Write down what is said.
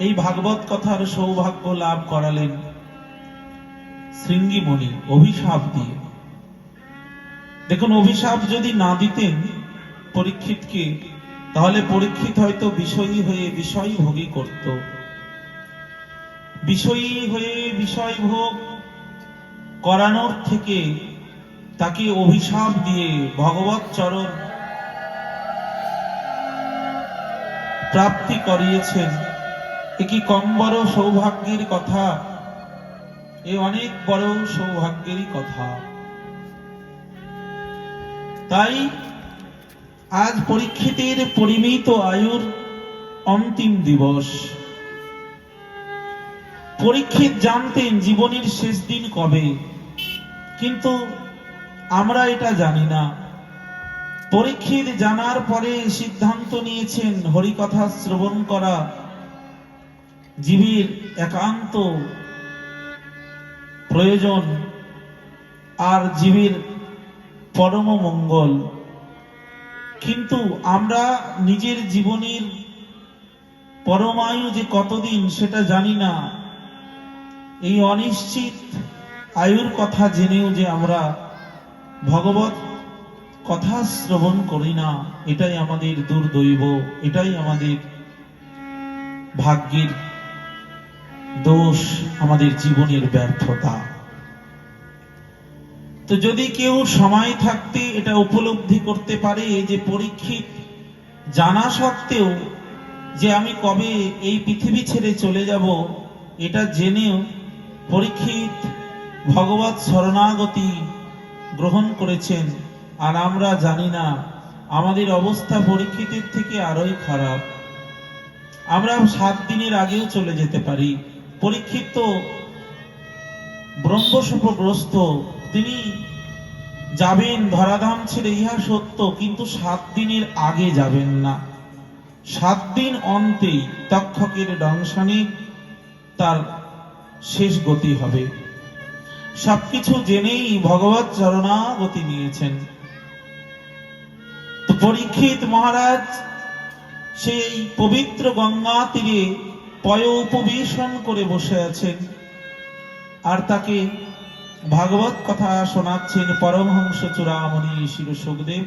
এই ভাগবত কথার সৌভাগ্য লাভ করালেন শৃঙ্গিমণি অভিশাপ দিয়ে। দেখুন, অভিশাপ যদি না দিতেন পরীক্ষিতকে, তাহলে পরীক্ষিত হয়তো বিষয়ী হয়ে বিষয় ভোগী করত। বিষয়ী হয়ে বিষয় ভোগ করানোর থেকে তাকে অভিশাপ দিয়ে ভগবত চরণ প্রাপ্তি করিয়েছেন। এ কি কম বড় সৌভাগ্যের কথা? এ অনেক বড় সৌভাগ্যেরই কথা। তাই আজ পরীক্ষিতের পরিমিত আয়ুর অন্তিম দিবস। পরীক্ষিত জানতেন জীবনের শেষ দিন কবে, কিন্তু আমরা এটা জানি না। পরীক্ষিত জানার পরে সিদ্ধান্ত নিয়েছেন হরিকথা শ্রবণ করা জীবের একান্ত প্রয়োজন আর জীবের পরম মঙ্গল। কিন্তু আমরা নিজের জীবনের পরমায়ু যে কতদিন সেটা জানি না। এই অনিশ্চিত আয়ুর কথা জেনেও যে আমরা ভগবত কথা শ্রবণ করি না, এটাই আমাদের দুর্দৈব, এটাই আমাদের ভাগ্যের দোষ, আমাদের জীবনের ব্যর্থতা। তো যদি কেউ সময় থাকতে এটা উপলব্ধি করতে পারে যে পরীক্ষিত জানা সত্ত্বেও যে আমি কবে এই পৃথিবী ছেড়ে চলে যাব, এটা জেনেও পরীক্ষিত ভগবত শরণাগতি গ্রহণ করেছেন, আর আমরা জানি না, আমাদের অবস্থা পরীক্ষিতের থেকে আরোই খারাপ। আমরা 7 দিনের আগেও চলে যেতে পারি। পরীক্ষিত তো ব্রহ্মশোকগ্রস্ত, তিনি যাবেন ধরাধাম ছেড়ে, ইহা সত্য, কিন্তু 7 দিনের আগে যাবেন না। 7 দিন অন্তেই তক্ষকের দংশনে তার শেষ গতি হবে। সবকিছু জেনেই ভগবত চরণাগতি নিয়েছেন। তো পরীক্ষিত মহারাজ সেই পবিত্র গঙ্গা তীরে পয় উপবেশন করে বসে আছেন, আর তাকে ভাগবত কথা শোনাচ্ছেন পরমহংস চূড়ামণি শ্রী সুখদেব।